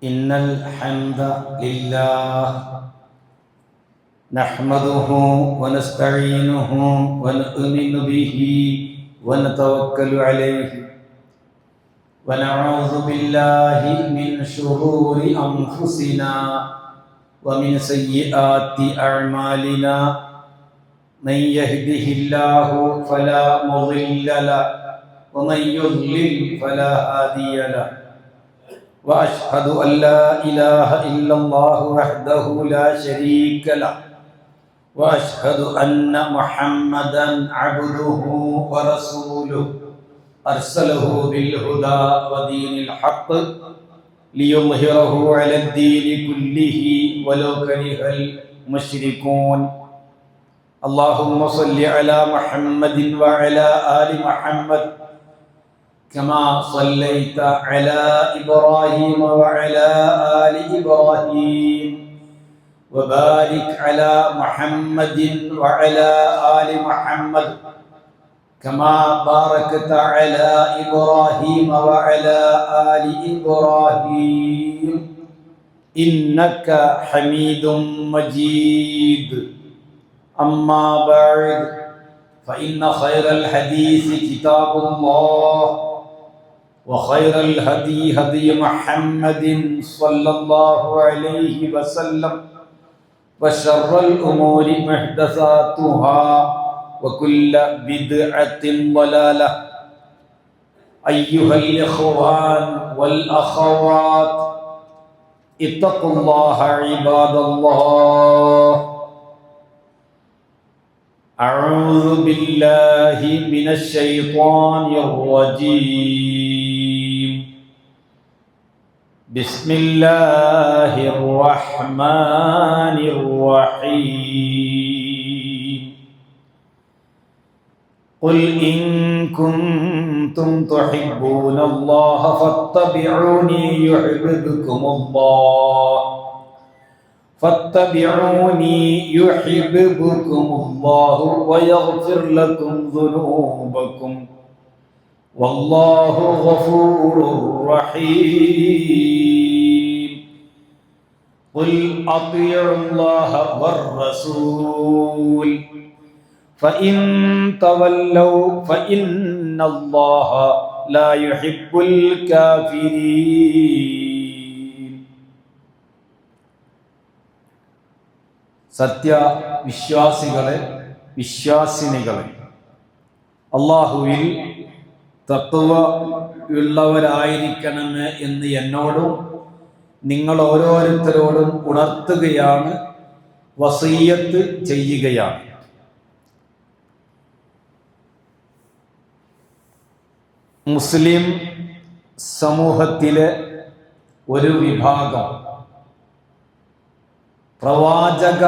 إن الحمد لله نحمده ونستعينه ونؤمن به ونتوكل عليه ونعوذ بالله من شرور أنفسنا ومن سيئات أعمالنا من يهده الله فلا مضل له ومن يضلل فلا هادي له وأشهد أن لا إله إلا الله وحده لا شريك له وأشهد أن محمدا عبده ورسوله أرسله بالهدى ودين الحق ليظهره على الدين كله ولو كره المشركون اللهم صل على محمد وعلى آل محمد كما صليت على إبراهيم وعلى آل إبراهيم وبارك على محمد وعلى آل محمد كما باركت على إبراهيم وعلى آل إبراهيم إنك حميد مجيد أما بعد فإن خير الحديث كتاب الله وخير الهدي هدي محمد صلى الله عليه وسلم وشر الأمور محدثاتها وكل بدعة ضلالة أيها الإخوان والأخوات اتقوا الله عباد الله أعوذ بالله من الشيطان الرجيم بسم الله الرحمن الرحيم قل إن كنتم تحبون الله فاتبعوني يحببكم الله فاتبعوني يحببكم الله ويغفر لكم ذنوبكم والله غفور رحيم قل أطيعوا الله والرسول فإن تولوا فإن الله لا يحب الكافرين സത്യവിശ്വാസികളെ വിശ്വാസിനികളെ അല്ലാഹുവിൽ തഖ്വ ഉള്ളവരായിരിക്കണമെന്ന് എന്ന് എന്നോടും നിങ്ങൾ ഓരോരുത്തരോടും ഉണർത്തുകയാണ്, വസിയ്യത്ത് ചെയ്യുകയാണ്. മുസ്ലിം സമൂഹത്തിലെ ഒരു വിഭാഗം പ്രവാചക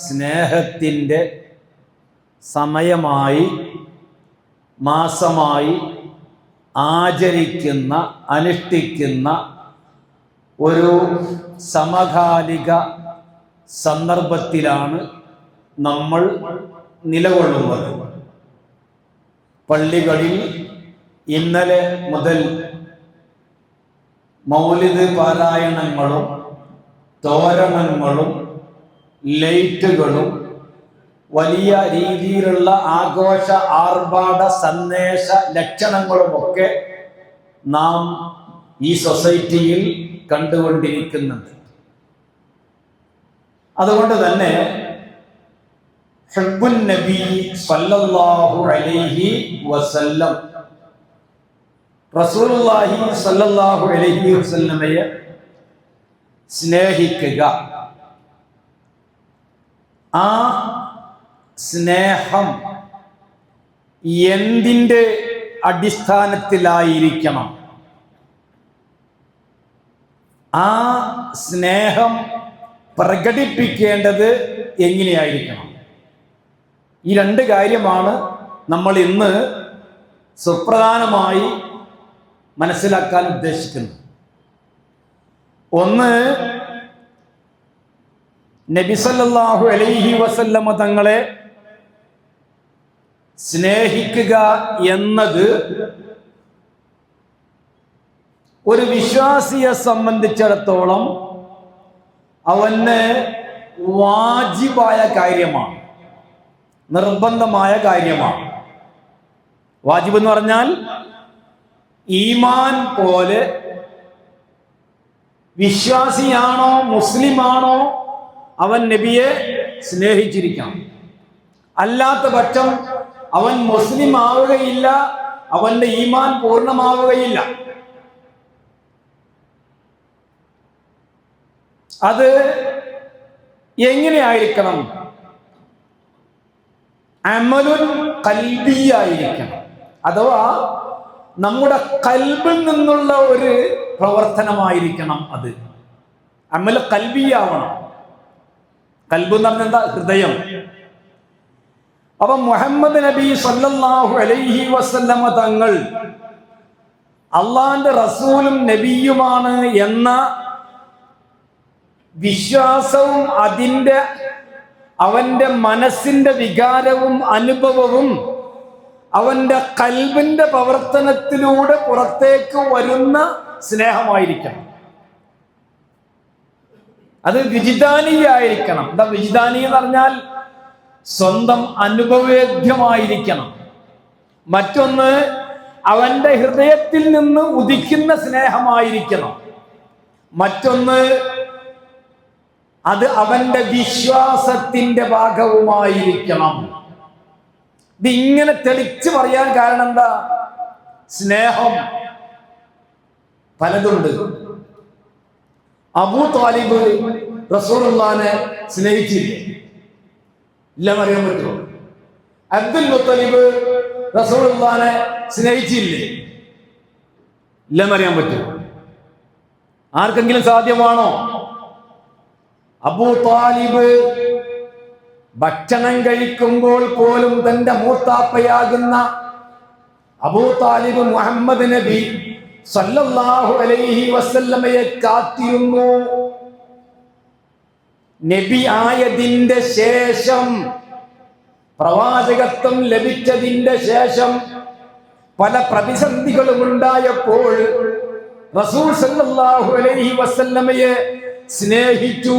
സ്നേഹത്തിൻ്റെ സമയമായി മാസമായി ആചരിക്കുന്ന അനുഷ്ഠിക്കുന്ന ഒരു സമകാലിക സന്ദർഭത്തിലാണ് നമ്മൾ നിലകൊള്ളുന്നത്. പള്ളികളിൽ ഇന്നലെ മുതൽ മൗലിദ് പാരായണങ്ങളും തോരണങ്ങളും ലൈറ്റുകളും വലിയ രീതിയിലുള്ള ആഘോഷ ആർഭാട സന്ദേശ ലക്ഷണങ്ങളുമൊക്കെ നാം ഈ സൊസൈറ്റിയിൽ കണ്ടുകൊണ്ടിരിക്കുന്നുണ്ട്. അതുകൊണ്ട് തന്നെ ഹുബ്ബുൻ നബി സല്ലല്ലാഹു അലൈഹി വസല്ലം റസൂലുള്ളാഹി സല്ലല്ലാഹു അലൈഹി വസല്ലമയെ സ്നേഹിക്കുക, ആ സ്നേഹം എന്തിൻ്റെ അടിസ്ഥാനത്തിലായിരിക്കണം? ആ സ്നേഹം പ്രകടിപ്പിക്കേണ്ടത് എങ്ങനെയായിരിക്കണം? ഈ രണ്ട് കാര്യമാണ് നമ്മൾ ഇന്ന് സുപ്രധാനമായി മനസ്സിലാക്കാൻ ഉദ്ദേശിക്കുന്നത്. ഒന്ന്, നബി സല്ലല്ലാഹു അലൈഹി വസല്ലമ തങ്ങളെ സ്നേഹിക്കുക എന്നത് ഒരു വിശ്വാസിയെ സംബന്ധിച്ചിടത്തോളം അവന് വാജിബായ കാര്യമാണ്, നിർബന്ധമായ കാര്യമാണ്. വാജിബ് എന്ന് പറഞ്ഞാൽ ഈമാൻ പോലെ വിശ്വാസിയാണോ മുസ്ലിമാണോ അവൻ നബിയെ സ്നേഹിച്ചിരിക്കണം. അല്ലാത്ത പക്ഷം അവൻ മുസ്ലിം ആവുകയില്ല, അവന്റെ ഈമാൻ പൂർണ്ണമാവുകയില്ല. അത് എങ്ങനെയായിരിക്കണം? അമലുൻ ഖൽബിയായിരിക്കണം. അഥവാ നമ്മുടെ ഖൽബിൽ നിന്നുള്ള ഒരു പ്രവർത്തനമായിരിക്കണം. അത് അമൽ ഖൽബിയാവണം. ഖൽബ് എന്ന് പറഞ്ഞാൽ എന്താ? ഹൃദയം. അപ്പൊ മുഹമ്മദ് നബി സല്ലല്ലാഹു അലൈഹി വസല്ലമ തങ്ങൾ അള്ളാന്റെ റസൂലും നബിയുമാണ് എന്ന വിശ്വാസവും അവന്റെ മനസ്സിന്റെ വികാരവും അനുഭവവും അവന്റെ ഖൽബിന്റെ പ്രവർത്തനത്തിലൂടെ പുറത്തേക്ക് വരുന്ന സ്നേഹമായിരിക്കണം. അത് വിജിദാനിയായിരിക്കണം. എന്താ വിജിദാനി എന്ന് പറഞ്ഞാൽ? സ്വന്തം അനുഭവവേദ്യമായിരിക്കണം. മറ്റൊന്ന് അവന്റെ ഹൃദയത്തിൽ നിന്ന് ഉദിക്കുന്ന സ്നേഹമായിരിക്കണം. മറ്റൊന്ന് അത് അവന്റെ വിശ്വാസത്തിന്റെ ഭാഗവുമായിരിക്കണം. ഇതിങ്ങനെ തെളിച്ച് പറയാൻ കാരണം എന്താ? സ്നേഹം പലതുണ്ട്. അബൂ ത്വാലിബ് റസൂലുള്ളാഹിനെ സ്നേഹിച്ചില്ലേ? ഇല്ലെന്ന് അറിയാൻ പറ്റുമോ? അബ്ദുൽ മുത്തലിബ് റസൂലുള്ളാഹിനെ സ്നേഹിച്ചില്ലേ? ഇല്ലെന്ന് അറിയാൻ പറ്റുമോ? ആർക്കെങ്കിലും സാധ്യമാണോ? അബൂ ത്വാലിബ് ഭക്ഷണം കഴിക്കുമ്പോൾ പോലും തന്റെ മൂത്താപ്പയാകുന്ന അബൂ ത്വാലിബ് മുഹമ്മദ് നബി സല്ലല്ലാഹു അലൈഹി വസല്ലമയെ കാത്തിരുന്നു. നബി ആയതിന്റെ ശേഷം, പ്രവാചകത്വം ലഭിച്ചതിന്റെ ശേഷം പല പ്രതിസന്ധികളും ഉണ്ടായപ്പോൾ റസൂൽ സല്ലല്ലാഹു അലൈഹി വസല്ലമയെ സ്നേഹിച്ചു.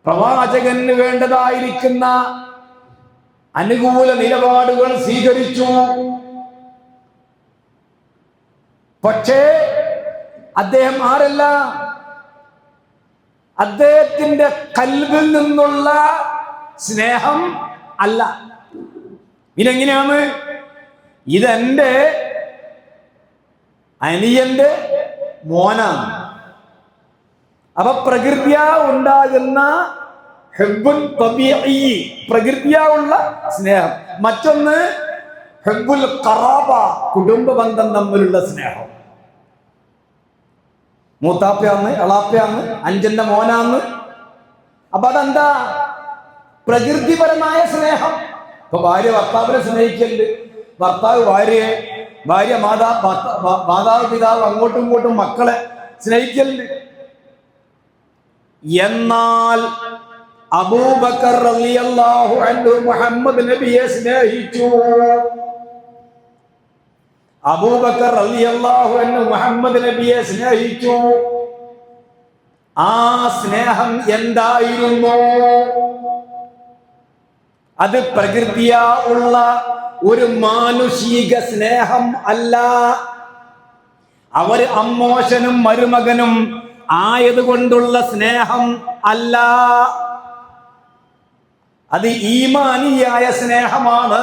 പ്രവാചകന് വേണ്ടതായിരിക്കുന്ന അനുകൂല നിലപാടുകൾ സ്വീകരിച്ചു. പക്ഷേ അദ്ദേഹം ആരല്ല? അദ്ദേഹത്തിന്റെ ഖൽബിൽ നിന്നുള്ള സ്നേഹം അല്ല. ഇതെങ്ങനെയാണ്? ഇതെന്റെ അനിയന്റെ മോനാണ്. അപ്പൊ പ്രകൃതിയാ ഉണ്ടാകുന്ന ഹുബ്ബുൽ തബീഇ, പ്രകൃതിയാ ഉള്ള സ്നേഹം. മറ്റൊന്ന് ഹുബ്ബുൽ ഖറാബ, കുടുംബ ബന്ധം തമ്മിലുള്ള സ്നേഹം. മൂത്താപ്പയാന്ന്, എളാപ്പയാന്ന്, അഞ്ചന്റെ മോനാന്ന്. അപ്പൊ അതെന്താ? പ്രകൃതിപരമായ സ്നേഹം. ഇപ്പൊ ഭാര്യ ഭർത്താവിനെ സ്നേഹിക്കലുണ്ട്, ഭർത്താവ് ഭാര്യയെ, ഭാര്യ മാതാവ് പിതാവ് അങ്ങോട്ടും ഇങ്ങോട്ടും മക്കളെ സ്നേഹിക്കലുണ്ട്. എന്നാൽ അബൂബക്കർ റളിയല്ലാഹു അൻഹു മുഹമ്മദ് നബിയെ സ്നേഹിച്ചു. അബൂബക്കർ റളിയല്ലാഹു അൻഹു മുഹമ്മദ് നബിയെ സ്നേഹിച്ചു. ആ സ്നേഹം എന്തായിരുന്നു? അത് പ്രകൃതിയാ ഉള്ള ഒരു മാനുഷിക സ്നേഹം അല്ല. അവർ അമ്മോശനും മരുമകനും ആയതുകൊണ്ടുള്ള സ്നേഹം അല്ല. അത് ഈമാനിയായ സ്നേഹമാണ്.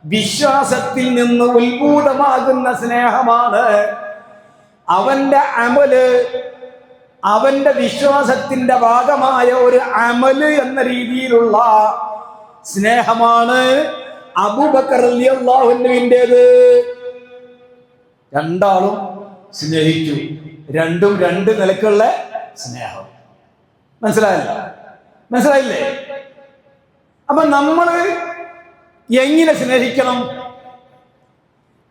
വിശ്വാസത്തിൽ നിന്ന് ഉത്ഭൂതമാകുന്ന സ്നേഹമാണ്. അവന്റെ അമല്, അവന്റെ വിശ്വാസത്തിന്റെ ഭാഗമായ ഒരു അമല് എന്ന രീതിയിലുള്ള സ്നേഹമാണ് അബൂബക്കർ റളിയല്ലാഹു അൻഹുവിന്റേത്. രണ്ടാളും സ്നേഹിച്ചു. രണ്ടും രണ്ട് നിലക്കുള്ള സ്നേഹം. മനസ്സിലായില്ലേ? അപ്പൊ നമ്മള് എങ്ങനെ സ്നേഹിക്കണം?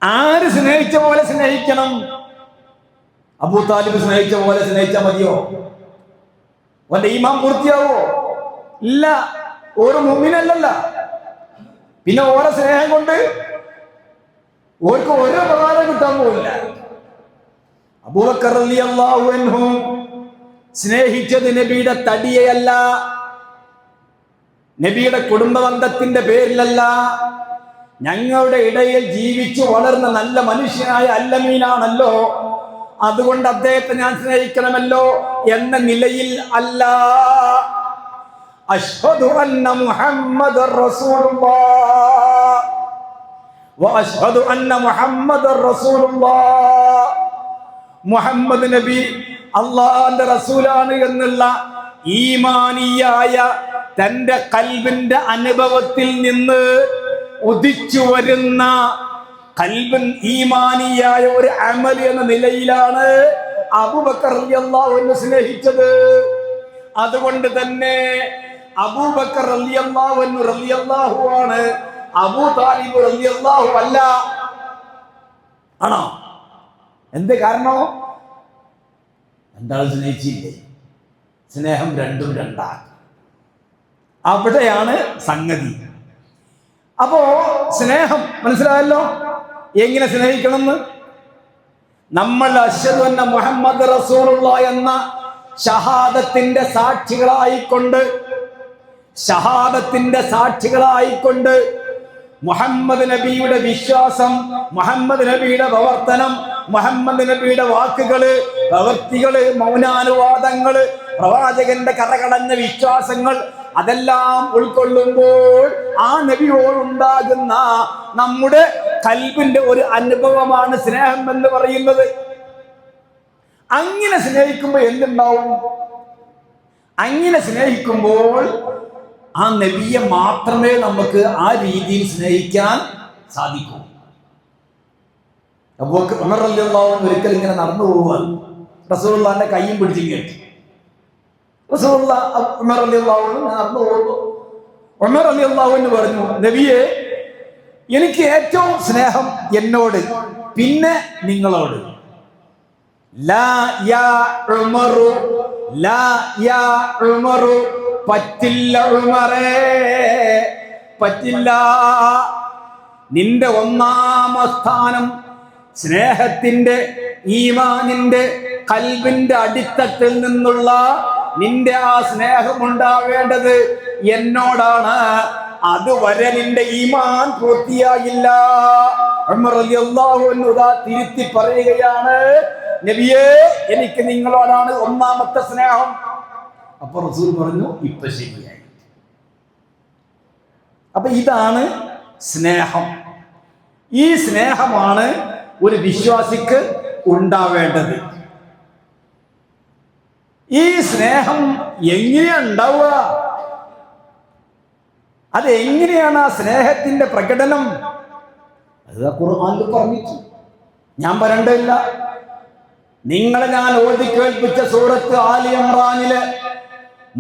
ആര് സ്നേഹിച്ച പോലെ സ്നേഹിക്കണം? അബൂ താലിബ് സ്നേഹിച്ച പോലെ സ്നേഹിച്ചാൽ മതിയോ? അവന്റെ ഈമാൻ പൂർത്തിയാവോ? ഇല്ല. ഒരു മുഅ്മിനല്ലല്ല. പിന്നെ ഓരോ സ്നേഹം കൊണ്ട് ഓർക്ക് ഒരു ഉപകാരം കിട്ടാൻ പോകില്ല. അബൂബക്കർ റളിയല്ലാഹു അൻഹു സ്നേഹിച്ചത് നബിയുടെ തടിയല്ല, നബിയുടെ കുടുംബബന്ധത്തിന്റെ പേരിലല്ല, ഞങ്ങളുടെ ഇടയിൽ ജീവിച്ചു വളർന്ന നല്ല മനുഷ്യനായ അല്ലമീനാണല്ലോ, അതുകൊണ്ട് അദ്ദേഹത്തെ ഞാൻ സ്നേഹിക്കണമല്ലോ എന്ന നിലയിൽ അല്ല. അശ്ഹദു അന്ന മുഹമ്മദർ റസൂലുള്ളാഹ് വഅശ്ഹദു അന്ന മുഹമ്മദർ റസൂലുള്ളാഹ്, മുഹമ്മദ് നബി അല്ലാഹുവിന്റെ റസൂലാണ് എന്നുള്ള ഈമാനിയായ തന്റെ ഖൽബിന്റെ അനുഭവത്തിൽ നിന്ന് ഉദിച്ചു വരുന്ന ഖൽബൻ ഈമാനിയായ ഒരു അമൽ എന്ന നിലയിലാണ് അബൂബക്കർ റളിയല്ലാഹു അൻഹു സ്നേഹിച്ചത്. അതുകൊണ്ട് തന്നെ അബൂബക്കർ റളിയല്ലാഹു അൻഹു റളിയല്ലാഹു ആണ്, അബൂ താലിബ് റളിയല്ലാഹു അല്ല. ആണോ? എന്ത് കാരണോ? രണ്ടാൾ സ്നേഹിച്ചില്ലേ? സ്നേഹം രണ്ടും രണ്ടാണ്. അവിടെയാണ് സംഗതി. അപ്പോ സ്നേഹം മനസ്സിലായല്ലോ എങ്ങനെ സ്നേഹിക്കണമെന്ന്. നമ്മൾ അശ്ഹദു അന്ന മുഹമ്മദ് റസൂലുള്ളാഹി എന്ന ഷഹാദത്തിന്റെ സാക്ഷികളായിക്കൊണ്ട് മുഹമ്മദ് നബിയുടെ വിശ്വാസം, മുഹമ്മദ് നബിയുടെ പ്രവർത്തനം, മുഹമ്മദ് നബിയുടെ വാക്കുകള്, പ്രവൃത്തികള്, മൗനാനുവാദങ്ങള്, പ്രവാചകന്റെ കറകടഞ്ഞ വിശ്വാസങ്ങൾ അതെല്ലാം ഉൾക്കൊള്ളുമ്പോൾ ആ നബിയോടുണ്ടാകുന്ന നമ്മുടെ ഖൽബിന്റെ ഒരു അനുഭവമാണ് സ്നേഹം എന്ന് പറയുന്നത്. അങ്ങനെ സ്നേഹിക്കുമ്പോൾ എന്തുണ്ടാവും? അങ്ങനെ സ്നേഹിക്കുമ്പോൾ ആ നബിയെ മാത്രമേ നമുക്ക് ആ രീതിയിൽ സ്നേഹിക്കാൻ സാധിക്കൂ. ഉമർ റളിയല്ലാഹു അൻഹു ഒരിക്കൽ ഇങ്ങനെ നടന്നു പോവാൻ റസൂലുള്ളാഹിന്റെ കൈയും പിടിച്ചു കേട്ടു. റസൂലുള്ളാഹി ഉമർ റളിയല്ലാഹു അൻഹു നടന്നു പോകുന്നു. ഉമർ റളിയല്ലാഹു അൻഹു പറഞ്ഞു, നബിയെ, എനിക്ക് ഏറ്റവും സ്നേഹം എന്നോട്, പിന്നെ നിങ്ങളോട്. ലാ യാ ഉമറു, ലാ യാ ഉമറു, പറ്റില്ല ഉമറേ, പറ്റില്ല. നിന്റെ ഒന്നാം സ്ഥാനം സ്നേഹത്തിന്റെ, ഈമാനിന്റെ, ഖൽബിന്റെ അടിത്തട്ടിൽ നിന്നുള്ള നിന്റെ ആ സ്നേഹം ഉണ്ടാവേണ്ടത് എന്നോടാണ്. അതുവരെ നിന്റെ ഈമാൻ പൂർത്തിയായില്ല. ഉമർ റളിയല്ലാഹു അൻഹു തിരുത്തി പറയുകയാണ്, നബിയേ, എനിക്ക് നിങ്ങളോടാണ് ഒന്നാമത്തെ സ്നേഹം. അപ്പൊ റസൂൽ പറഞ്ഞു, ഇപ്പൊ ശരിയായി. അപ്പൊ ഇതാണ് സ്നേഹം. ഈ സ്നേഹമാണ് ഒരു വിശ്വാസിക്ക് ഉണ്ടാവേണ്ടത്. ഈ സ്നേഹം എങ്ങനെയാ ഉണ്ടാവുക? അത് എങ്ങനെയാണ് ആ സ്നേഹത്തിന്റെ പ്രകടനം? അത് ഖുർആനിൽ പറഞ്ഞിട്ട് ഞാൻ പറയേണ്ടതില്ല. നിങ്ങളെ ഞാൻ ഓതി കേൾപ്പിച്ച സൂറത്ത് ആലി ഇംറാനിലെ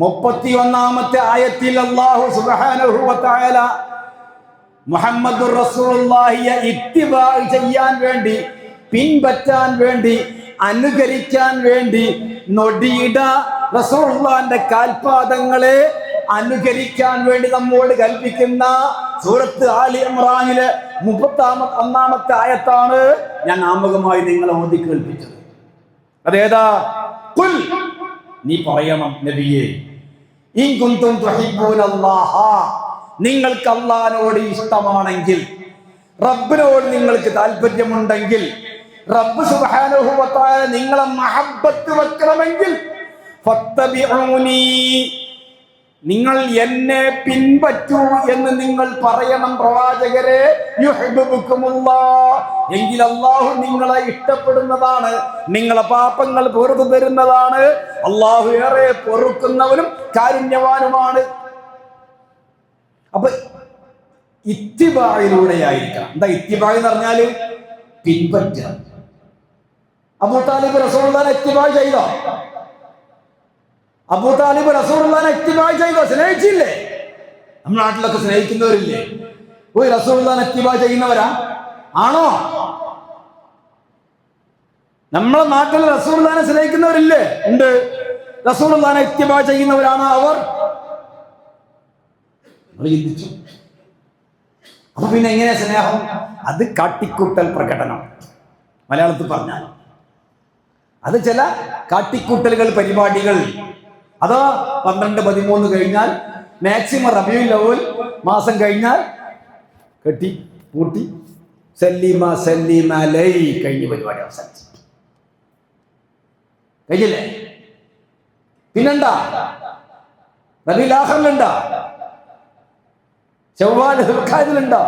31-ാമത്തെ ആയത്തിൽ അല്ലാഹു സുബ്ഹാനഹു വ തആല മുഹമ്മദുർ റസൂലുള്ളാഹിയെ ഇത്തിബാ ചെയ്യാൻ വേണ്ടി, പിൻപറ്റാൻ വേണ്ടി, അനുകരിക്കാൻ വേണ്ടി, നൊടിയിട റസൂലുള്ളാഹിന്റെ കാൽപാദങ്ങളെ അനുകരിക്കാൻ വേണ്ടി നമ്മോട് കൽപ്പിക്കുന്ന സൂറത്ത് ആലി ഇംറാനിലെ 31-ാമത്തെ ആയത്താണ് ഞാൻ ആമുഖമായി നിങ്ങളെ ഓതി കേൾപ്പിച്ചത്. അതേതാ? ഖുൽ, നീ പറയണം നബിയേ, ഇൻ കുൻതും തുഹിബ്ബൂനല്ലാഹ, നിങ്ങൾക്ക് അല്ലാഹുവിനോട് ഇഷ്ടമാണെങ്കിൽ, റബ്ബിനോട് നിങ്ങൾക്ക് താല്പര്യമുണ്ടെങ്കിൽ, റബ്ബ് സുബ്ഹാനഹു വ തആല നിങ്ങളെ മഹബ്ബത്ത് വെക്കണമെങ്കിൽ, ഫത്തബിഊനി, നിങ്ങൾ എന്നെ പിൻപറ്റൂ എന്ന് നിങ്ങൾ പറയണം പ്രവാചകരെ. യുഹിബ്ബുകുമുല്ലാഹ്, എങ്കിൽ അല്ലാഹു നിങ്ങളെ ഇഷ്ടപ്പെടുന്നതാണ്, നിങ്ങളെ പാപങ്ങൾ പൊറുത്തു തരുന്നതാണ്. അല്ലാഹു ഏറെ പൊറുക്കുന്നവനും കാരുണ്യവാനുമാണ്. അപ്പൊ ഇത്തിബായിലൂടെയായിരിക്കണം. എന്താ ഇത്തിബാ എന്ന് പറഞ്ഞാല്? പിൻപറ്റുക. അബൂ താലിബ് റസൂലുള്ളാഹിനെ ഇത്തിബാ ചെയ്തോ? അബൂ താലിബ് റസൂലുള്ളാഹിനെ ഇത്തിബാ ചെയ്തോ? സ്നേഹിച്ചില്ലേ? നമ്മുടെ നാട്ടിലൊക്കെ സ്നേഹിക്കുന്നവരില്ലേ? പോയി റസൂലുള്ളാഹിനെ ഇത്തിബാ ചെയ്യുന്നവരാ ആണോ? നമ്മളെ നാട്ടിൽ റസൂലുള്ളാഹിനെ സ്നേഹിക്കുന്നവരില്ലേ? ഉണ്ട്. റസൂലുള്ളാഹിനെ ഇത്തിബാ ചെയ്യുന്നവരാണോ അവർ? ചിന്തിച്ചു. അപ്പൊ പിന്നെ എങ്ങനെയാ സ്നേഹം? അത് കാട്ടിക്കൂട്ടൽ പ്രകടനം. മലയാളത്തിൽ പറഞ്ഞാൽ അത് ചില കാട്ടിക്കൂട്ടലുകൾ, പരിപാടികൾ. അതോ 12-13 കഴിഞ്ഞാൽ മാക്സിമം റബീഉൽ അവ്വൽ മാസം കഴിഞ്ഞാൽ കെട്ടി പൂട്ടി സല്ലീമ സല്ലീമ ലൈ കഴിഞ്ഞ പരിപാടി അവസാനിച്ചു. കഴിഞ്ഞില്ലേ? പിന്നെന്താ? റബീഉൽ ആഖിറിലുണ്ടോ? ശവ്വാൽ ദുൽഖഅദയിലുണ്ടോ?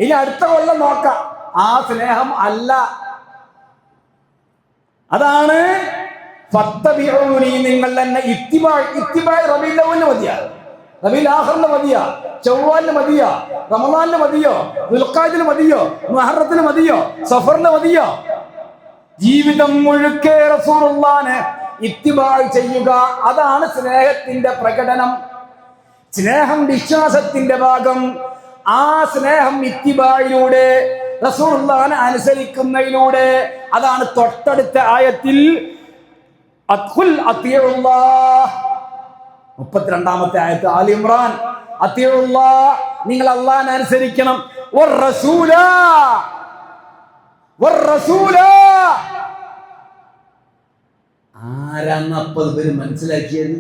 ഇനി അടുത്ത കൊല്ലം നോക്കാം. ആ സ്നേഹം അല്ല. അതാണ് ഫത്തബിഊനി, നിങ്ങൾ തന്നെ ഇത്തിബായ് റബീഉൽ അവ്വലിന് മതിയാ, റബീഉൽ ആഖിറിന് മതിയാ, ശവ്വാലിന് മതിയോ, റമളാനിന് മതിയോ, ദുൽഖഅദിന് മതിയോ, മുഹറത്തിന് മതിയോ, സഫറിന് മതിയോ? ജീവിതം മുഴുക്കെ റസൂലുള്ളാഹിനെ ഇത്തിബായ് ചെയ്യുക. അതാണ് സ്നേഹത്തിന്റെ പ്രകടനം. സ്നേഹം വിശ്വാസത്തിന്റെ ഭാഗം. ആ സ്നേഹം ഇത്തിബായിലൂടെ, റസൂലുള്ളാഹിനെ അനുസരിക്കുന്നതിലൂടെ. അതാണ് തൊട്ടടുത്ത ആയത്തിൽ 32-ാമത്തെ ആയത്ത് ആലി ഇംറാൻ. അത്തിയുള്ളാഹ്, നിങ്ങൾ അല്ലാഹുവിനെ അനുസരിക്കണം. ആരാന്നപ്പത് ഇവര് മനസ്സിലാക്കിയത്?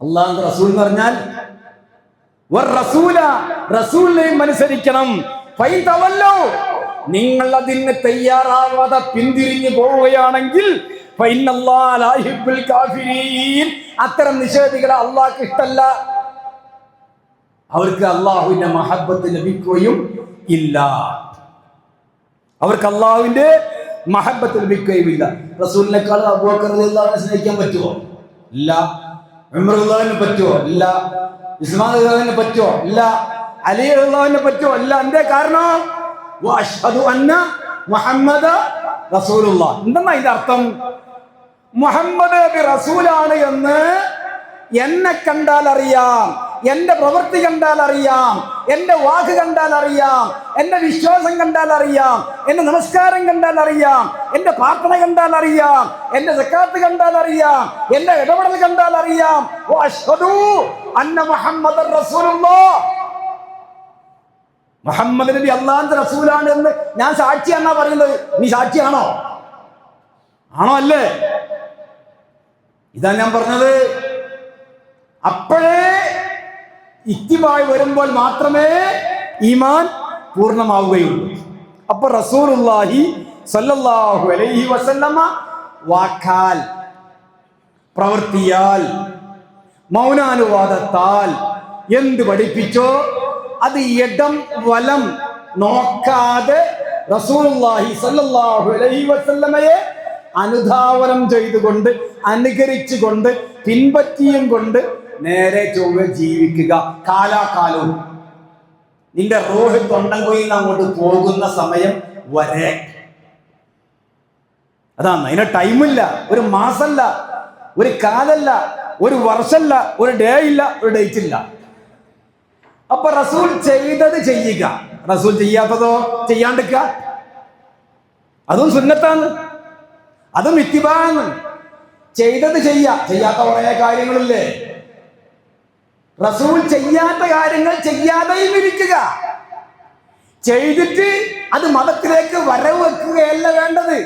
അല്ലാഹുവിന്റെ റസൂൽ എന്ന് പറഞ്ഞാൽ റസൂലിനെയും അനുസരിക്കണം. നിങ്ങൾ അതിന് തയ്യാറാവാതെ പിന്തിരിഞ്ഞു പോവുകയാണെങ്കിൽ അത്തരം നിഷേധികളെ അള്ളാഹ്ക്ക് ഇഷ്ടല്ല. അവർക്ക് അള്ളാഹുവിന്റെ മഹബത്ത് ലഭിക്കുകയും ഇല്ല. അവർക്ക് അള്ളാഹുവിന്റെ മഹബത്ത് ലഭിക്കുകയും ഇല്ല. റസൂലിനേക്കാൾ അബൂബക്കർ റളിയല്ലാഹു സ്നേഹിക്കാൻ പറ്റുമോ? ഇല്ല. ഉമർ റളിയല്ലാഹുവിന് പറ്റുമോ? ഇല്ല. ഉസ്മാൻ റളിയല്ലാഹുവിന് പറ്റുമോ? ഇല്ല. അലി റളിയല്ലാഹുവിന് പറ്റുമോ? ഇല്ല. എന്തേ കാരണം? വഅശ്ഹദു അന്ന മുഹമ്മദ റസൂലുള്ളാഹ്. എന്തെന്നാ ഇതിന്റെ അർത്ഥം? മുഹമ്മദ് നബി റസൂലാണ് എന്ന് എന്നെ കണ്ടാൽ അറിയാം, എന്റെ പ്രവൃത്തി കണ്ടാൽ അറിയാം, എന്റെ വാക്ക് കണ്ടാൽ അറിയാം, എന്റെ വിശ്വാസം കണ്ടാൽ അറിയാം, എന്റെ നമസ്കാരം കണ്ടാൽ അറിയാം, എന്റെ പ്രാർത്ഥന കണ്ടാൽ അറിയാം, എന്റെ സക്കാത്ത് കണ്ടാൽ അറിയാം, എന്റെ ഇടപെടൽ കണ്ടാൽ അറിയാം. വഅശ്ഹദു അന്ന മുഹമ്മദർ റസൂലുള്ളാഹ്. മുഹമ്മദ് നബി അല്ലാഹുവിന്റെ റസൂലാണ് എന്ന് ഞാൻ സാക്ഷിയാണെന്നാ പറയുന്നത്. നീ സാക്ഷിയാണോ? ആണോ? അല്ലേ? ഇതാ ഞാൻ പറഞ്ഞത്. അപ്പോഴേ ഇത്തിബായ് വരുമ്പോൾ മാത്രമേ ഈമാൻ പൂർണ്ണമാവുകയുള്ളൂ. അപ്പൊ റസൂലുള്ളാഹി സ്വല്ലല്ലാഹു അലൈഹി വസല്ലമ വാക്കാൽ, പ്രവൃത്തിയാൽ, മൗനാനുവാദത്താൽ എന്ത് പഠിപ്പിച്ചോ അത് ഇടം വലം നോക്കാതെ റസൂലുള്ളാഹി സ്വല്ലല്ലാഹു അലൈഹി വസല്ലമയെ അനുധാവനം ചെയ്തുകൊണ്ട്, അനുകരിച്ചുകൊണ്ട്, പിൻപറ്റിയും കൊണ്ട് നേരെ ചൊവ്വ ജീവിക്കുക കാലാകാലവും. നിന്റെ റൂഹ് തൊണ്ടൻകുഴിയിൽ അങ്ങോട്ട് പോകുന്ന സമയം വരെ. അതാണ്. അതിന് ടൈമില്ല. ഒരു മാസമല്ല, ഒരു കാലല്ല, ഒരു വർഷമല്ല, ഒരു ഡേ ഇല്ല, ഒരു ഡേറ്റ് ഇല്ല. അപ്പൊ റസൂൽ ചെയ്തത് ചെയ്യുക, റസൂൽ ചെയ്യാത്തതോ ചെയ്യാണ്ടിരിക്കുക. അതും സുന്നത്താണ്, അതും ഇത്തിബാണ്. ചെയ്തത് ചെയ്യാത്ത കുറെ കാര്യങ്ങളില്ലേ? റസൂൽ ചെയ്യാത്ത കാര്യങ്ങൾ ചെയ്യാതെയും ഇരിക്കുക. ചെയ്തിട്ട് അത് മതത്തിലേക്ക് വരവ് വെക്കുകയല്ല വേണ്ടത്.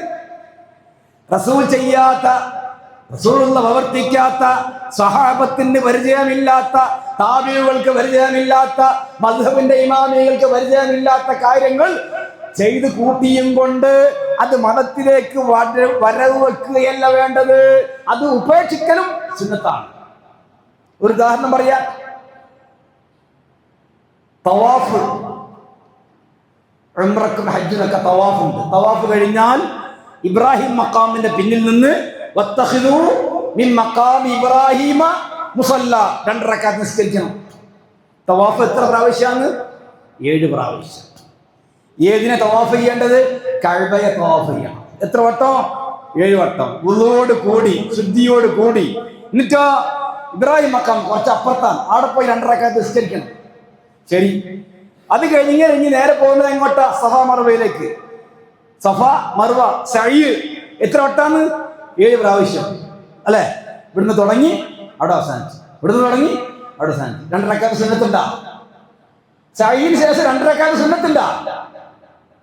റസൂൽ ചെയ്യാത്ത, റസൂലുള്ള പ്രവർത്തിക്കാത്ത, സഹാബത്തിന് പരിചയമില്ലാത്ത, താബിഈകൾക്ക് പരിചയമില്ലാത്ത, മദ്ഹബിന്റെ ഇമാമികൾക്ക് പരിചയമില്ലാത്ത കാര്യങ്ങൾ ചെയ്ത് കൂട്ടിയും കൊണ്ട് അത് മതത്തിലേക്ക് വരവ് വെക്കുകയല്ല വേണ്ടത്. അത് ഉപേക്ഷിക്കലും സുന്നത്താണ്. ഒരു ഉദാഹരണം പറയാം. തവാഫ്, ഉംറക്കും ഹജ്ജിനൊക്കെ തവാഫുണ്ട്. തവാഫ് കഴിഞ്ഞാൽ ഇബ്രാഹിം മഖാമിന്റെ പിന്നിൽ നിന്ന് വത്തഖിദൂ മിൻ മഖാമി ഇബ്രാഹിമ മുസല്ല, 2 റക്അത്ത് നിസ്കരിക്കണം. തവാഫ് എത്ര പ്രാവശ്യമാണ്? 7 പ്രാവശ്യം. ഏതിനെ തവാഫ് ചെയ്യേണ്ടത്? കഅബയെ തവാഫ് ചെയ്യണം. എത്ര വട്ടം? 7 വട്ടം. വുളൂഓട് കൂടി, ശുദ്ധിയോട് കൂടി. എന്നിട്ടോ ഇബ്രാഹിം മഖാം കുറച്ച് അപ്പുറത്താണ്, അവിടെ പോയി 2 റക്അത്ത് നിസ്കരിക്കണം. ശരി. അത് കഴിഞ്ഞ് നേരെ പോകുന്നത് എങ്ങോട്ടാ? സഫ മർവയിലേക്ക്. സഫ മർവ സഅയ് എത്ര വട്ടാണ്? 7 പ്രാവശ്യം അല്ലെ? ഇവിടുന്ന് തുടങ്ങി അവിടെ അവസാനിച്ചു, ഇവിടുന്ന് തുടങ്ങി അവിടെ അവസാനിച്ചു. 2 റക്അത്ത് സുന്നത്തുണ്ടാ? സഅയിന് ശേഷം 2 റക്അത്ത് സുന്നത്തുണ്ടാ?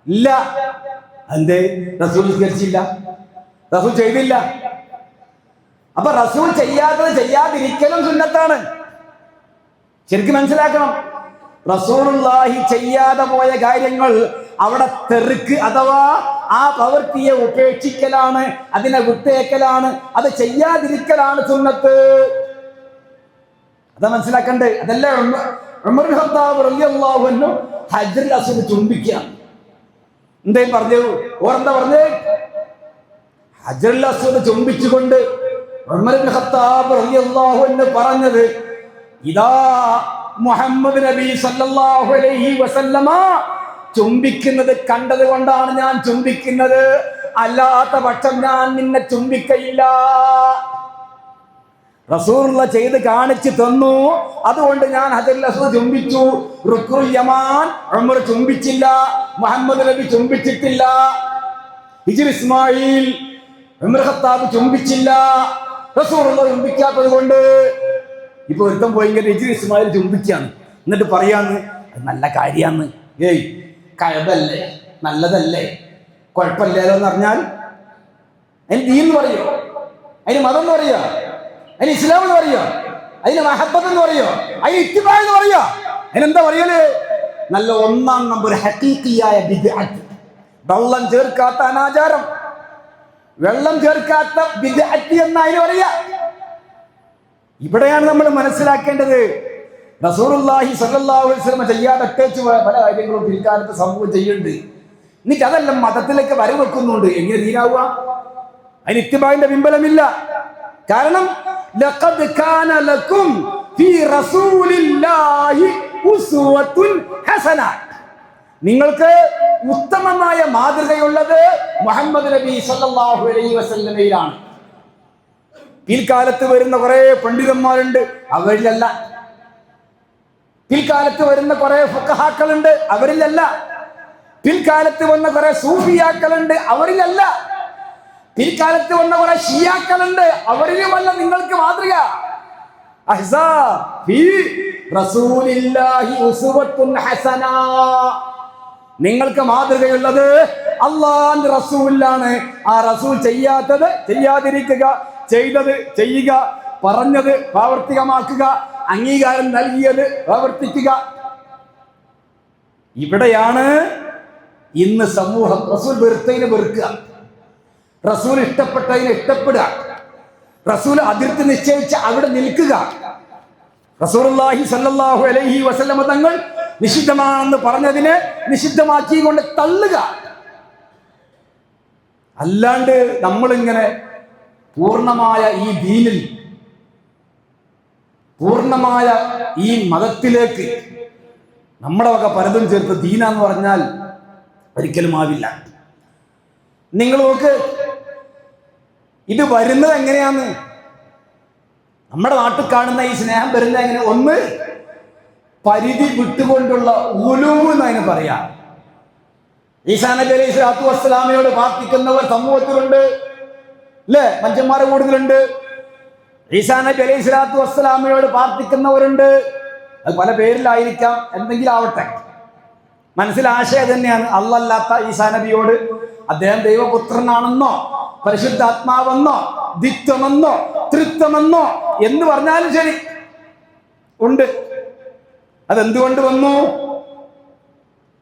ഇല്ല. എന്തേ? റസൂൽ നിസ്കരിച്ചില്ല, റസൂൽ ചെയ്തില്ല. അപ്പൊ റസൂൽ ചെയ്യാത്തത് ചെയ്യാതിരിക്കലും സുന്നത്താണ്. ശരിക്കും മനസ്സിലാക്കണം. റസൂലുള്ളാഹി ചെയ്യാതെ പോയ കാര്യങ്ങൾ അവിടെ തെറുക്ക് അഥവാ ആ പ്രവൃത്തിയെ ഉപേക്ഷിക്കലാണ്, അതിനെ വിട്ടേക്കലാണ്, അത് ചെയ്യാതിരിക്കലാണ് സുന്നത്ത്. അതാ മനസ്സിലാക്കണ്ടേ. അതല്ലേ ഉമർ ഇബ്നു ഖത്താബ് റളിയല്ലാഹു അൻഹു ഹജ്റുൽ അസ്വദ് ചുംബിക്കുക. എന്തേലും പറഞ്ഞു? ഓരെന്താ പറഞ്ഞേ? ഹജ്റുൽ അസ്വദ് ചുംബിച്ചുകൊണ്ട് ഉമർ ഇബ്നു ഖത്താബ് റളിയല്ലാഹു അൻഹു പറഞ്ഞത്, ഇതാ മുഹമ്മദ് നബി സല്ലല്ലാഹു അലൈഹി വസല്ലമ ചുംബിക്കുന്നത് കണ്ടത് കൊണ്ടാണ് ഞാൻ ചുംബിക്കുന്നത്, അല്ലാത്ത പക്ഷം ഞാൻ നിന്നെ ചുംബിക്കയില്ല. റസൂലുള്ള ചെയ്ത് കാണിച്ചു തന്നു, അതുകൊണ്ട് ഞാൻ ഹജറുൽ അസ്വദ് ചുംബിച്ചു. റുക്നുൽ യമാൻ ഉമർ ചുംബിച്ചില്ല, മുഹമ്മദ് നബി ചുംബിച്ചിട്ടില്ല. ഹിജ്ർ ഇസ്മായിൽ ഉമർ ഖത്താബ് ചുംബിച്ചില്ല, റസൂലുള്ള ചുംബിക്കാത്തത് കൊണ്ട്. ഇപ്പൊ ഒരുത്തം പോയി ഹിജ്ർ ഇസ്മായിൽ ചുംബിക്കാണ്, എന്നിട്ട് പറയാന്ന് അത് നല്ല കാര്യാന്ന്. ഏയ് കഴബല്ലേ, നല്ലതല്ലേ, കുഴപ്പമില്ലല്ലോ എന്ന് പറഞ്ഞാൽ അതിന് ദീൻ എന്ന് പറയോ, അതിന് മതം എന്ന് പറയോ, അതിന് ഇസ്ലാം എന്ന് പറയോ, അതിന് മഹബ്ബത്ത് എന്ന് പറയോ, അതിന് ഇത്തിബാ എന്ന് പറയോ, അതിനെന്താ പറയല്? നല്ല ഒന്നാം നമ്പർ ഹഖീഖിയായ ബിദ്അത്ത്, വെള്ളം ചേർക്കാത്ത അനാചാരം, വെള്ളം ചേർക്കാത്ത ബിദ്അത്ത് എന്ന് അതിന് പറയാ. ഇവിടെയാണ് നമ്മൾ മനസ്സിലാക്കേണ്ടത്. റസൂലുള്ളാഹി സ്വല്ലല്ലാഹു അലൈഹി വസല്ലം ചെയ്യാതെ പല കാര്യങ്ങളും പിൽക്കാലത്ത് സമൂഹം ചെയ്യുന്നുണ്ട്. എന്നിട്ട് അതെല്ലാം മതത്തിലേക്ക് വരവെക്കുന്നുണ്ട്. എങ്ങനെ ദീനാവുക? അതിന് ഇത്തിബാഇന്റെ പിൻബലമില്ല. കാരണം ലഖദ് കാന ലക്കും ഫീ റസൂലില്ലാഹി ഉസ്വത്തുൻ ഹസന, നിങ്ങൾക്ക് ഉത്തമമായ മാതൃകയുള്ളത് മുഹമ്മദ് നബി സല്ലല്ലാഹു അലൈഹി വസല്ലമയിലാണ്. പിൽക്കാലത്ത് വരുന്ന കുറെ പണ്ഡിതന്മാരുണ്ട്, അവരിലല്ല. പിൽക്കാലത്ത് വരുന്ന കുറെ ഫുഖഹാക്കളുണ്ട്, അവരിലല്ല. പിൽക്കാലത്ത് വന്ന കുറെ സൂഫിയാക്കളുണ്ട്, അവരിലല്ല. പിൽക്കാലത്ത് വന്ന കുറെ ഷിയാക്കളുണ്ട്, അവരിലുമല്ല നിങ്ങൾക്ക് മാതൃക. നിങ്ങൾക്ക് മാതൃകയുള്ളത് അല്ലാഹുവിന്റെ റസൂലിലാണ്. ആ റസൂൽ ചെയ്യാത്തത് ചെയ്യാതിരിക്കുക, ചെയ്തത് ചെയ്യുക, പറഞ്ഞത് പ്രാവർത്തികമാക്കുക, അംഗീകാരം നൽകിയത് പ്രവർത്തിക്കുക. ഇവിടെയാണ് ഇന്ന് സമൂഹം റസൂൽ വെറുത്തതിനെ വെറുക്കുക, റസൂൽ ഇഷ്ടപ്പെട്ടതിനെ ഇഷ്ടപ്പെടുക, റസൂൽ അതിർത്തി നിശ്ചയിച്ച് അവിടെ നിൽക്കുക, റസൂലുള്ളാഹി സ്വല്ലല്ലാഹു അലൈഹി വസല്ലമ തങ്ങൾ നിഷിദ്ധമാണെന്ന് പറഞ്ഞതിനെ നിഷിദ്ധമാക്കിക്കൊണ്ട് തള്ളുക. അല്ലാണ്ട് നമ്മളിങ്ങനെ പൂർണ്ണമായ ഈ ദീനിൽ, പൂർണ്ണമായ ഈ മതത്തിലേക്ക് നമ്മുടെ വക പലതും ചേർത്ത് ദീനാന്ന് പറഞ്ഞാൽ ഒരിക്കലും ആവില്ല. നിങ്ങൾ നോക്ക്, ഇത് വരുന്നത് എങ്ങനെയാന്ന്? നമ്മുടെ നാട്ടിൽ കാണുന്ന ഈ സ്നേഹം വരുന്നത് എങ്ങനെ? ഒന്ന്, പരിധി വിട്ടുകൊണ്ടുള്ള ഉലൂവ് എന്ന് അതിന് പറയാം. ഈസാ നബി അലൈഹി സ്വലാത്തു വസ്സലാമയോട് പ്രാർത്ഥിക്കുന്നവർ സമൂഹത്തിലുണ്ട്, അല്ലേ? മനുഷ്യന്മാരെ കൂടുതലുണ്ട്. ഈസാ നബി അലൈഹി സ്വലാത്തു വസ്സലാമയോട് പ്രാർത്ഥിക്കുന്നവരുണ്ട്. അത് പല പേരിലായിരിക്കാം, എന്തെങ്കിലും ആവട്ടെ. മനസ്സിൽ ആശയം തന്നെയാണ്. അല്ലാത്ത ഈസാ നബിയോട് അദ്ദേഹം ദൈവപുത്രനാണെന്നോ പരിശുദ്ധാത്മാവെന്നോ ദ്വിത്വമെന്നോ ത്രിത്വമെന്നോ എന്ന് പറഞ്ഞാലും ശരി ഉണ്ട്. അതെന്തുകൊണ്ട് വന്നു?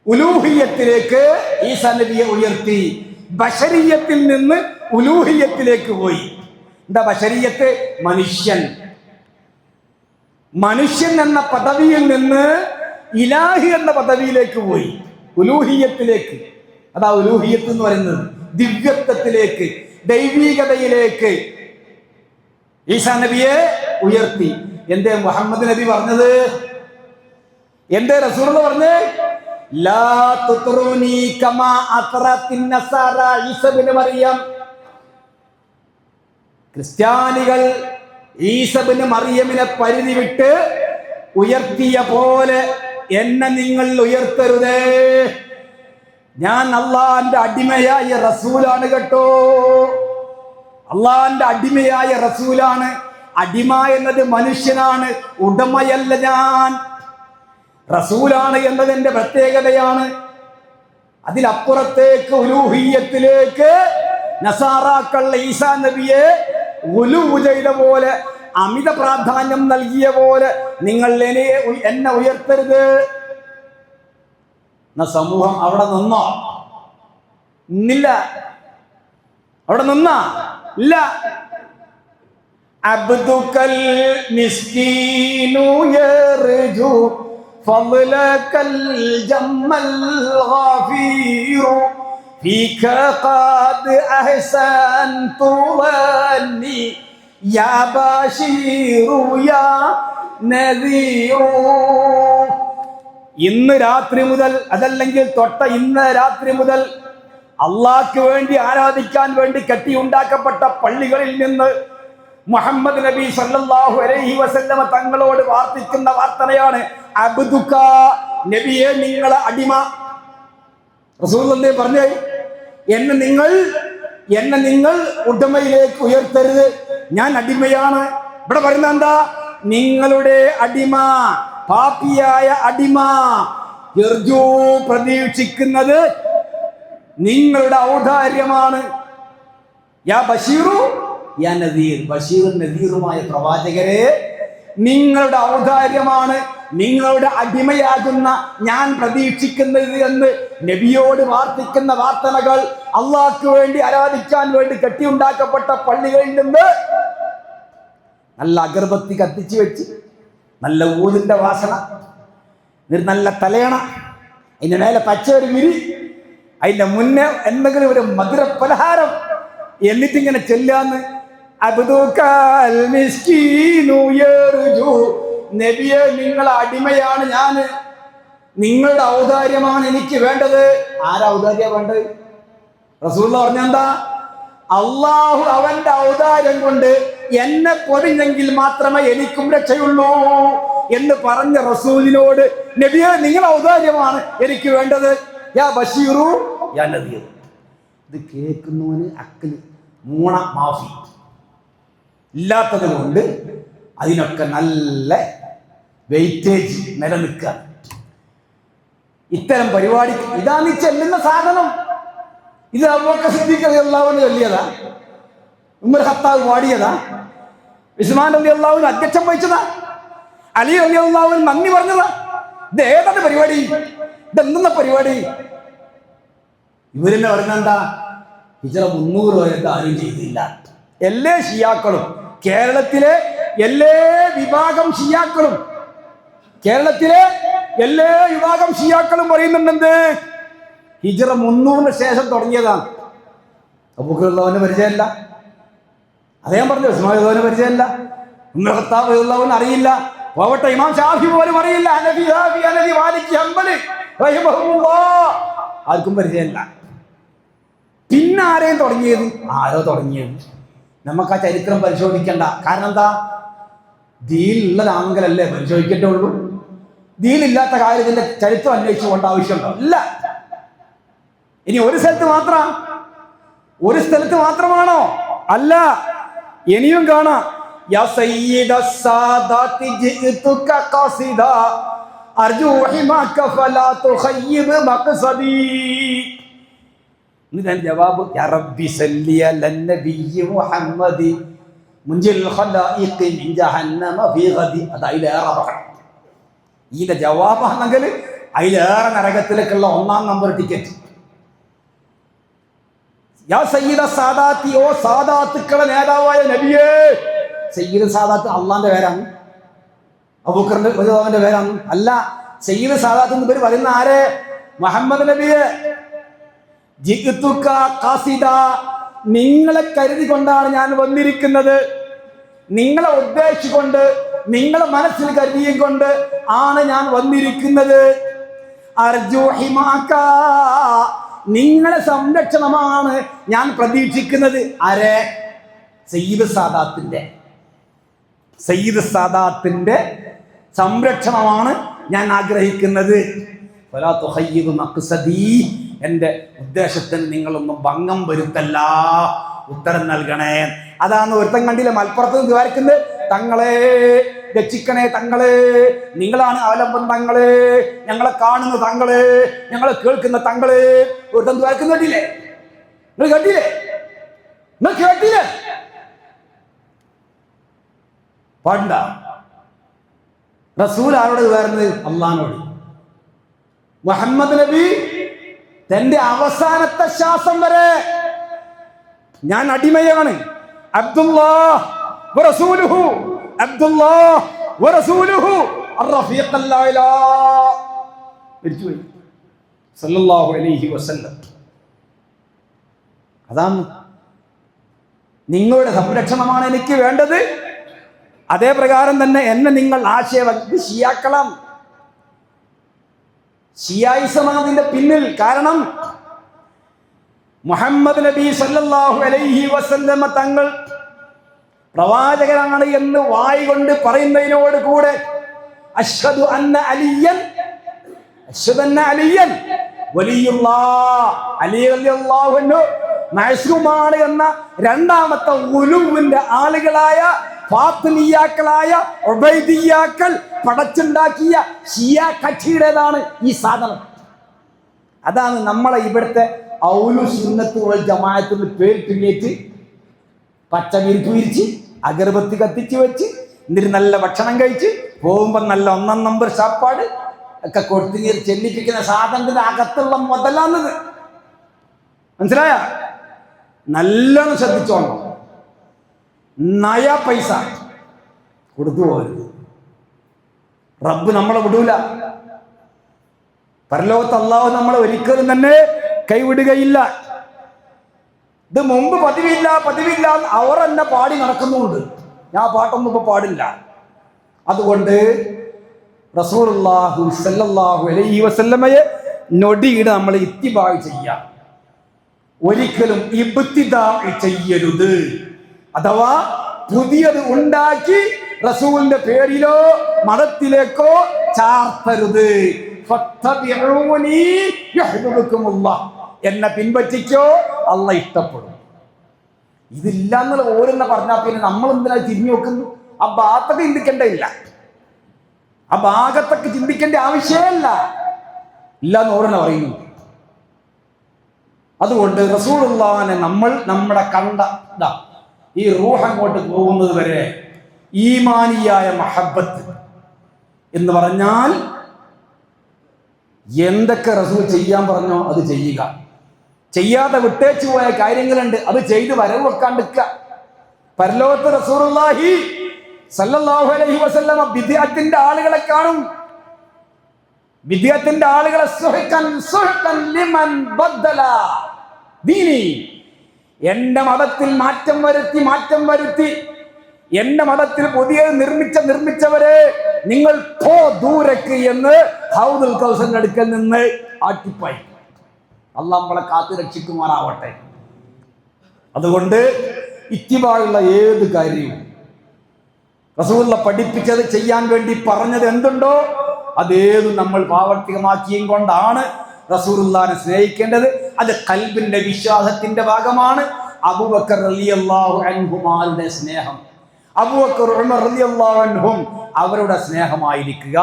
ഉലൂഹിയത്തിലേക്ക് ഈസാ നബിയെ ഉയർത്തി. ബശരീയത്തിൽ നിന്ന് ഉലൂഹിയത്തിലേക്ക് പോയി. എന്താ ബശരീയത്ത്? മനുഷ്യൻ. മനുഷ്യൻ എന്ന പദവിയിൽ നിന്ന് ഇലാഹി എന്ന പദവിയിലേക്ക് പോയി, ഉലൂഹിയത്തിലേക്ക്. അതാ ഉലൂഹിയത്ത് എന്ന് പറയുന്നത്. ദിവ്യത്വത്തിലേക്ക്, ദൈവീകതയിലേക്ക് ഈസാ നബിയെ ഉയർത്തി. എന്തേ മുഹമ്മദ് നബി പറഞ്ഞത്? എന്തേ റസൂൽ പറഞ്ഞത്? ലാ തുത്റൂനി കമാ അത്റത്തിൻ നസാറ ഈസാ ഇബ്നു മറിയം. ക്രിസ്ത്യാനികൾ ഈസാ ഇബ്നു മറിയമിനെ പരിധി വിട്ട് ഉയർത്തിയ പോലെ എന്നെ നിങ്ങൾ ഉയർത്തരുതേ. ഞാൻ അള്ളാന്റെ അടിമയായ റസൂലാണ് കേട്ടോ. അള്ളാന്റെ അടിമയായ റസൂലാണ്. അടിമ എന്നത് മനുഷ്യനാണ്, ഉടമയല്ല. ഞാൻ റസൂലാണ് എന്നത് എന്റെ പ്രത്യേകതയാണ്. അതിലപ്പുറത്തേക്ക് ഉലൂഹിയത്തിലേക്ക് നസാറാക്കൾ ഈസാ നബിയെ ഉലൂഹ് ചെയ്ത പോലെ, അമിത പ്രാധാന്യം നൽകിയ പോലെ നിങ്ങൾ എന്നെ ഉയർത്തരുത് എന്ന സമൂഹം അവിടെ നിന്നോ? ഇന്നില്ല. അവിടെ നിന്നാ ഇല്ല. അബ്ദുക്കൽ മിസ്കീനു യർജു ഫളകൽ ജമ്മൽ ഗഫീറു ഫീക ഖദ് അഹ്സൻതു വന്നി യാ ബശീറു യാ നദീറു. ഇന്ന് രാത്രി മുതൽ, അതല്ലെങ്കിൽ തൊട്ട ഇന്ന് രാത്രി മുതൽ അള്ളാഹ്ക്ക് വേണ്ടി ആരാധിക്കാൻ വേണ്ടി കെട്ടിയുണ്ടാക്കപ്പെട്ട പള്ളികളിൽ നിന്ന് മുഹമ്മദ് നബി സല്ലല്ലാഹു അലൈഹി വസല്ലമ തങ്ങളോട് വാർത്തിക്കുന്ന വാർത്തനയാണ്, അബ്ദുക, നബിയെ നിങ്ങളെ അടിമ. റസൂലുള്ളാഹി പറഞ്ഞു, എന്നെ നിങ്ങൾ ഉടമയിലേക്ക് ഉയർത്തരുത്, ഞാൻ അടിമയാണ്. ഇവിടെ പറയുന്ന എന്താ? നിങ്ങളുടെ അടിമ, പാപിയായ അടിമ, പ്രതീക്ഷിക്കുന്നത് നിങ്ങളുടെ ഔദാര്യമാണ്. യാ ബഷീറു യാ നദീർ, ബഷീറും നദീറുമായ പ്രവാചകരെ, നിങ്ങളുടെ ഔദാര്യമാണ്, നിങ്ങളുടെ അടിമയാകുന്ന ഞാൻ പ്രതീക്ഷിക്കുന്നത് എന്ന് നബിയോട് വാർത്തിക്കുന്ന വാർത്തനകൾ അള്ളാഹ്ക്ക് വേണ്ടി ആരാധിക്കാൻ വേണ്ടി കെട്ടിയുണ്ടാക്കപ്പെട്ട പള്ളികളിൽ നിന്ന് നല്ല അഗർബത്തി കത്തിച്ചു വെച്ച്, നല്ല ഊതിന്റെ വാസന, നല്ല തലയണ, അതിന്റെ മേലെ പച്ച ഒരു വിരി, അതിന്റെ മുന്നേ എന്തെങ്കിലും ഒരു മധുര പലഹാരം, എന്നിട്ടിങ്ങനെ ചെല്ലാന്ന്. അബ്ദുക്കൽ മിസ്കീനു യർജു, നബിയെ നിങ്ങളെ അടിമയാണ് ഞാൻ, നിങ്ങളുടെ ഔദാര്യമാണ് എനിക്ക് വേണ്ടത്. ആരാ ഔദാര്യ വേണ്ടത്? റസൂലുള്ളാഹി പറഞ്ഞെന്താ? അള്ളാഹു അവന്റെ ഔദാര്യം കൊണ്ട് എന്നെ പൊതിഞ്ഞെങ്കിൽ മാത്രമേ എനിക്കും രക്ഷയുള്ളൂ എന്ന് പറഞ്ഞ റസൂലിനോട് നബിയെ നിങ്ങളുടെ ഔദാര്യമാണ് എനിക്ക് വേണ്ടത്, യാ ബഷീറു യാ നദീർ. ഇത് കേൾക്കുന്നവന് അക്കല് മൂണ മാഫി ഇല്ലാത്തത് കൊണ്ട് അതിനൊക്കെ നല്ല വെയിറ്റേജ് നിലനിൽക്കുക. ഇത്തരം പരിപാടി ഇതാണ് ഈ ചെല്ലുന്ന സാധനം. ഇത് അബൂബക്കർ സിദ്ദീഖ് റളിയല്ലാഹു അൻഹു ചൊല്ലിയതാ, ഉമർ ഖത്താബ് പാടിയതാ, ഉസ്മാൻ റളിയല്ലാഹു അൻഹു അധ്യക്ഷം വഹിച്ചതാ, അലി റളിയല്ലാഹു അൻഹു നന്ദി പറഞ്ഞതാ. ഇത് ഏതാണ് പരിപാടി? ഇതെന്തെന്ന പരിപാടി? ഇവരെന്നെ പറഞ്ഞെന്താ? ഹിജ്റ 300 വരെ ആരും ചെയ്തില്ല. എല്ലാ ഷിയാക്കളും, കേരളത്തിലെ എല്ലാ വിഭാഗം ഷിയാക്കളും, കേരളത്തിലെ എല്ലാ വിഭാഗം ഷിയാക്കളും പറയുന്നുണ്ടെന്ത്? ഹിജ്റ 300 ശേഷം തുടങ്ങിയതാണ്. അബൂബക്കർ റളിയല്ലാഹു പരിചയമല്ല, അദ്ദേഹം പറഞ്ഞു. ഉസ്മാൻ റളിയല്ലാഹു പരിചയമല്ല, ഉമർ ഖത്താബ് റളിയല്ലാഹു അറിയില്ല, പോവട്ടെ ഇമാം ഷാഫി പോലും അറിയില്ല, ഹനഫി മാലിക് ഹംബലി റഹിമഹുല്ലാഹ് ആർക്കും പരിചയമല്ല. പിന്നെ ആരെയും തുടങ്ങിയത്? ആരോ തുടങ്ങിയത്. നമുക്ക് ആ ചരിത്രം പരിശോധിക്കണ്ട. കാരണം എന്താ? ദീനിലുള്ളതാണെങ്കിലല്ലേ പരിശോധിക്കട്ടുള്ളൂ. ദീനില്ലാത്ത കാര്യത്തിന്റെ ചരിത്രം അന്വേഷിച്ചു കൊണ്ട് ആവശ്യമുണ്ടോ? ഇല്ല. ഇനി ഒരു സ്ഥലത്ത് മാത്രമാണോ? അല്ല, ഇനിയും കാണാം. യാ സയ്യിദ സാദാതി ജിതുക ഖസിദ അർജു ഹിമാക ഫലാ തുഖയ്യിബ് മഖ്സദി. ഇതിന്റെ ജവാബ് യാ റബ്ബി സല്ലി അലൻ നബിയ്യി മുഹമ്മദി മുൻജിൽ ഖലായിഖി മിൻ ജഹന്നമ ഫീ ഗദി. അതിലേറെ പറയണം. ഇതിന്റെ ജവാബാണെങ്കിൽ അതിലേറെ നരകത്തിലേക്കുള്ള 1-ാം നമ്പർ ടിക്കറ്റ്. യാ സയ്യിദ സാദാത്തി, ഓ സാദാത്തുക്കളെ നേതാവായ നബിയേ. സയ്യിദ് സാദാത്ത് അള്ളാന്റെ പേരാണ്, അബൂബക്കറിന്റെ റളിയല്ലാഹുവിന്റെ പേരാണ്. അല്ല, സയ്യിദ് സാദാത്ത് എന്ന് പേര് പറയുന്ന ആരെ? മുഹമ്മദ് നബിയെ. ജിഇതുക ഖാസിദ, നിങ്ങളെ കരുതി കൊണ്ടാണ് ഞാൻ വന്നിരിക്കുന്നത്, നിങ്ങളെ ഉദ്ദേശിച്ചുകൊണ്ട്, നിങ്ങളെ മനസ്സിൽ കരുതിയും കൊണ്ട് ആണ് ഞാൻ വന്നിരിക്കുന്നത്. അർജു ഹിമാക, നിങ്ങളെ സംരക്ഷണമാണ് ഞാൻ പ്രതീക്ഷിക്കുന്നത്. ആരെ? സയ്യിദ് സാദാത്തിന്റെ സംരക്ഷണമാണ് ഞാൻ ആഗ്രഹിക്കുന്നത്. ഫലാ തുഖയ്യിബ് മഖ്സദി, എൻ്റെ ഉദ്ദേശത്തിന് നിങ്ങളൊന്നും ഭംഗം വരുത്തല്ല, ഉത്തരം നൽകണേ. അതാണ് ഒരുത്തൻ കണ്ടില്ല മലപ്പുറത്ത് നിന്ന് ദ്വാരക്കുന്നത്, തങ്ങളെ രക്ഷിക്കണേ തങ്ങളെ, നിങ്ങളാണ് അവലംബം തങ്ങളെ, ഞങ്ങളെ കാണുന്ന തങ്ങളെ, ഞങ്ങളെ കേൾക്കുന്ന തങ്ങളെ. ഒരു തന്തു കേൾക്കുന്നില്ലേ? നിങ്ങൾ കേട്ടില്ലേ? നിങ്ങൾ കേട്ടില്ലേ? പാടണ്ട. റസൂൽ ആരോട് വരുന്നത്? അള്ളാഹിനോട്. മുഹമ്മദ് നബി തന്റെ അവസാനത്തെ ശ്വാസം വരെ ഞാൻ അടിമയാണ്, അബ്ദുല്ലാഹ് വറസൂലുഹു, അബ്ദുല്ലാഹ് വറസൂലുഹു അർ-റഫീഖ് അൽ-അഅ്ലാ മരിച്ചുപോയി സല്ലല്ലാഹു അലൈഹി വസല്ലം. അതാണ് നിങ്ങളുടെ സംരക്ഷണമാണ് എനിക്ക് വേണ്ടത്. അതേ പ്രകാരം തന്നെ എന്നെ നിങ്ങൾ ഷിയാക്കളാം. ഷിയായിസമാതിന്റെ പിന്നിൽ കാരണം മുഹമ്മദ് നബി സല്ലല്ലാഹു അലൈഹി വസല്ലമ തങ്ങൾ പ്രവാചകനാണ് എന്ന് വായി കൊണ്ട് പറയുന്നതിനോട് കൂടെ അഷ്ഹദു അന്ന അലിയൻ വലിയുല്ലാഹ്, അലി റളിയല്ലാഹു അൻഹു മഅ്സൂമാണ് എന്ന രണ്ടാമത്തെ ഉലൂവിന്റെ ആളുകളായ ഫാത്തിമിയാക്കളായ ഉബൈദിയാക്കൾ പടച്ചുണ്ടാക്കിയ ഷിയ കക്ഷിയുടേതാണ് ഈ സാധനം. അതാണ് നമ്മളെ ഇവിടുത്തെ ഔലു സുന്നത്ത് വൽ ജമാഅത്ത് പേരിട്ട് പച്ച വിരിപ്പ് വിരിച്ച് അഗർബത്തി കത്തിച്ച് വെച്ച് എന്നിട്ട് നല്ല ഭക്ഷണം കഴിച്ച് പോകുമ്പോൾ നല്ല 1 നമ്പർ സാപ്പാട് ഒക്കെ കൊടുത്ത് ചെല്ലിപ്പിക്കുന്ന സാധനത്തിന്റെ അകത്തുള്ള മുതലാന്നത്. മനസ്സിലായ? നല്ലോണം ശ്രദ്ധിച്ചോണം. നയ പൈസ കൊടുത്തു പോകരുത്. റബ്ബ് നമ്മളെ വിടൂല. പരലോകത്ത് അല്ലാഹു നമ്മളെ ഒരിക്കലും തന്നെ കൈവിടുകയില്ല. ഇത് മുമ്പ് പതിവില്ല അവർ എന്നെ പാടി നടക്കുന്നുണ്ട്. ഞാൻ പാട്ടൊന്നും ഇപ്പൊ പാടില്ല. അതുകൊണ്ട് റസൂലുള്ളാഹി സ്വല്ലല്ലാഹു അലൈഹി വസല്ലമയെ നൊടിയിടെ നമ്മൾ ഇത്തിബാ ചെയ്യാം. ഒരിക്കലും ഇബ്തിദാ ചെയ്യരുത്. അഥവാ പുതിയത് ഉണ്ടാക്കി റസൂലിന്റെ പേരിലോ മതത്തിലേക്കോ ചാർത്തരുത്. ഫത്തബിഊനി യഹ്ബുബുകുമുല്ലാഹ്, എന്നെ പിൻപറ്റിക്കോ, അള്ളാഹ് ഇഷ്ടപ്പെടും. ഇതില്ലാന്നുള്ള ഓരെന്നെ പറഞ്ഞാൽ പിന്നെ നമ്മൾ എന്തിനാ തിരിഞ്ഞു നോക്കുന്നു? ആ ഭാഗത്തൊക്കെ ചിന്തിക്കേണ്ടതില്ല, ആ ഭാഗത്തൊക്കെ ചിന്തിക്കേണ്ട ആവശ്യമല്ല, ഇല്ലാന്ന് ഓരെന്നെ പറയുന്നു. അതുകൊണ്ട് റസൂലുള്ളാഹിനെ നമ്മൾ നമ്മുടെ കണ്ട ഈ റൂഹ് അങ്ങോട്ട് പോകുന്നത് വരെ ഈമാനിയായ മഹബ്ബത്ത് എന്ന് പറഞ്ഞാൽ എന്തൊക്കെ റസൂൽ ചെയ്യാൻ പറഞ്ഞോ അത് ചെയ്യുക. ചെയ്യാതെ വിട്ടേച്ചു പോയ കാര്യങ്ങളുണ്ട്, അത് ചെയ്ത് വരവ് വെക്കാണ്ടിരിക്കുക. പരലോകത്ത് റസൂലുള്ളാഹി സല്ലല്ലാഹു അലൈഹി വസല്ലമ ബിദ്അത്തിന്റെ ആളുകളെ കാണും. ബിദ്അത്തിന്റെ ആളുകളെ സുഹ്കൻ ലിമൻ ബദ്ദല ദീനി, എന്റെ മതത്തിൽ മാറ്റം വരുത്തി എന്റെ മതത്തിൽ പുതിയ നിർമ്മിച്ചവരെ നിങ്ങൾ പോ ദൂരക്ക് എന്ന് ഹൗദുൽ കൗസറിന്റെ അടുക്കൽ നിന്ന് ആട്ടിപ്പായി. അല്ലാഹു നമ്മളെ കാത്തു രക്ഷിക്കുമാറാവട്ടെ. അതുകൊണ്ട് ഇത്തിബായുള്ള ഏത് കാര്യവും റസൂലുള്ള പഠിപ്പിച്ചത് ചെയ്യാൻ വേണ്ടി പറഞ്ഞത് എന്തുണ്ടോ അതേതും നമ്മൾ പ്രാവർത്തികമാക്കിയും കൊണ്ടാണ് റസൂലുള്ളാഹിനെ സ്നേഹിക്കേണ്ടത്. അത് ഖൽബിന്റെ വിശ്വാസത്തിന്റെ ഭാഗമാണ്. അബൂബക്കർ റളിയല്ലാഹു അൻഹുമാരുടെ സ്നേഹം, അബൂബക്കർ ഉമർ റളിയല്ലാഹു അൻഹും അവരുടെ സ്നേഹമായിരിക്കുക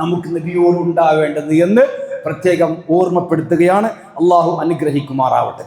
നമുക്ക് നബിയോട് ഉണ്ടാവേണ്ടത് എന്ന് പ്രത്യേകം ഓർമ്മപ്പെടുത്തുകയാണ്. അള്ളാഹു അനുഗ്രഹിക്കുമാറാവട്ടെ.